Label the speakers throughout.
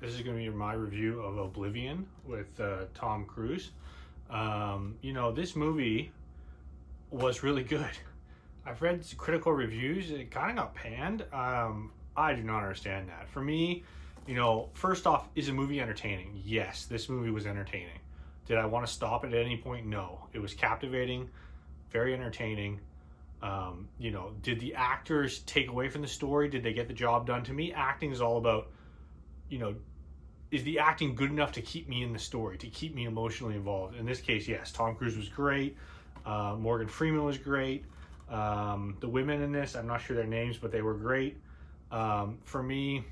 Speaker 1: This is going to be my review of Oblivion with Tom Cruise. This movie was really good. I've read critical reviews. It kind of got panned. I do not understand that. For me, first off, is a movie entertaining? Yes, this movie was entertaining. Did I want to stop it at any point? No. It was captivating, very entertaining. Did the actors take away from the story? Did they get the job done? To me, acting is all about, is the acting good enough to keep me in the story, to keep me emotionally involved? In this case, yes. Tom Cruise was great. Morgan Freeman was great. The women in this, I'm not sure their names, but they were great. For me,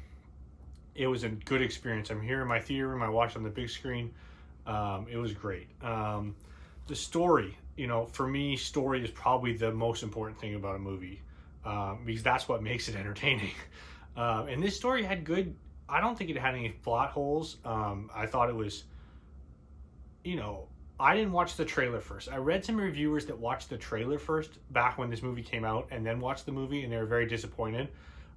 Speaker 1: it was a good experience. I'm here in my theater room. I watched on the big screen. It was great. The story, for me, story is probably the most important thing about a movie, because that's what makes it entertaining. And this story had good, I don't think it had any plot holes. I thought it was, I didn't watch the trailer first. I read some reviewers that watched the trailer first back when this movie came out and then watched the movie, and they were very disappointed.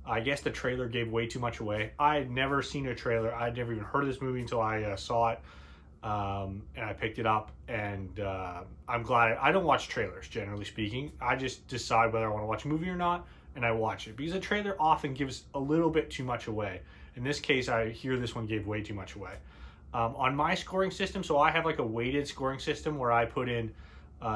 Speaker 1: I guess the trailer gave way too much away. I had never seen a trailer. I'd never even heard of this movie until I saw it. And I picked it up, and I'm glad. I don't watch trailers, generally speaking. I just decide whether I want to watch a movie or not, and I watch it. Because a trailer often gives a little bit too much away. In this case, I hear this one gave way too much away. On my scoring system, so I have like a weighted scoring system where I put in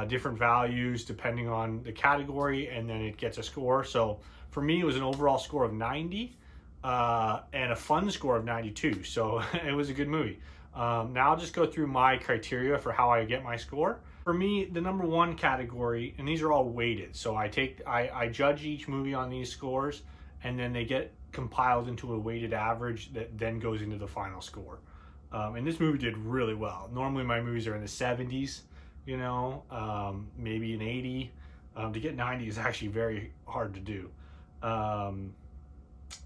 Speaker 1: different values depending on the category, and then it gets a score. So for me, it was an overall score of 90 and a fun score of 92. So it was a good movie. Now I'll just go through my criteria for how I get my score. For me, the number one category, and these are all weighted, so I judge each movie on these scores, and then they get compiled into a weighted average that then goes into the final score. And this movie did really well. Normally my movies are in the 70s, maybe an 80. To get 90 is actually very hard to do.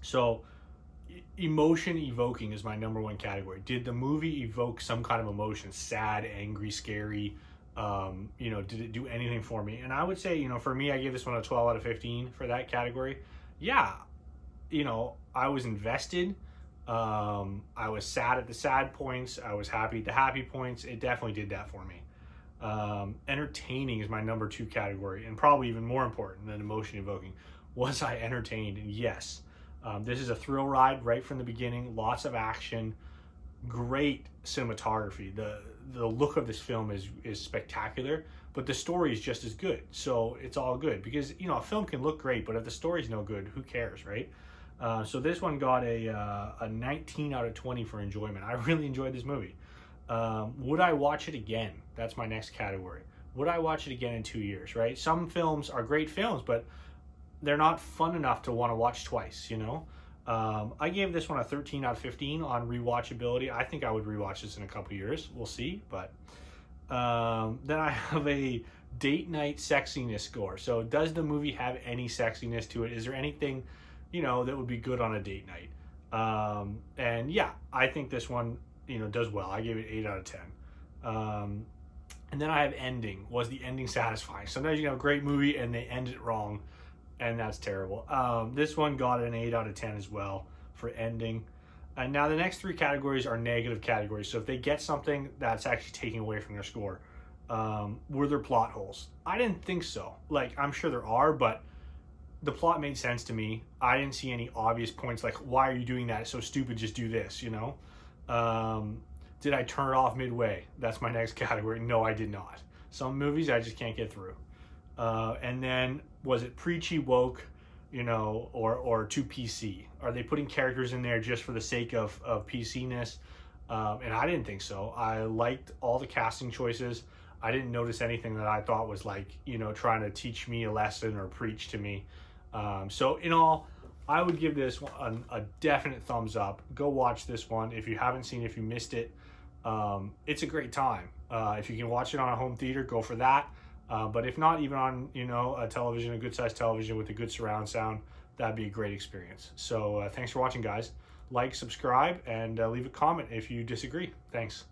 Speaker 1: So emotion evoking is my number one category. Did the movie evoke some kind of emotion? Sad, angry, scary? Did it do anything for me? And I would say, for me, I gave this one a 12 out of 15 for that category. Yeah, I was invested. I was sad at the sad points. I was happy at the happy points. It definitely did that for me. Entertaining is my number two category, and probably even more important than emotion evoking. Was I entertained? And yes. This is a thrill ride right from the beginning. Lots of action, great cinematography. The look of this film is spectacular, but the story is just as good. So it's all good because a film can look great, but if the story's no good, who cares, right? So this one got a 19 out of 20 for enjoyment. I really enjoyed this movie. Would I watch it again? That's my next category. Would I watch it again in 2 years, right? Some films are great films, but they're not fun enough to want to watch twice, I gave this one a 13 out of 15 on rewatchability. I think I would rewatch this in a couple years. We'll see. But then I have a date night sexiness score. So does the movie have any sexiness to it? Is there anything, that would be good on a date night? And yeah, I think this one, does well. I gave it 8 out of 10. And then I have ending. Was the ending satisfying? Sometimes you have a great movie and they end it wrong, and that's terrible. This one got an 8 out of 10 as well for ending. And now the next three categories are negative categories. So if they get something that's actually taking away from their score, were there plot holes? I didn't think so. I'm sure there are, but the plot made sense to me. I didn't see any obvious points like, why are you doing that? It's so stupid, just do this, Did I turn it off midway? That's my next category. No, I did not. Some movies I just can't get through. And then, was it preachy, woke, or too PC? Are they putting characters in there just for the sake of PC-ness? And I didn't think so. I liked all the casting choices. I didn't notice anything that I thought was trying to teach me a lesson or preach to me. So in all, I would give this one a definite thumbs up. Go watch this one. If you haven't seen it, if you missed it, it's a great time. If you can watch it on a home theater, go for that. But if not, even on, a television, a good sized television with a good surround sound, that'd be a great experience. So thanks for watching, guys. Like, subscribe, and leave a comment if you disagree. Thanks.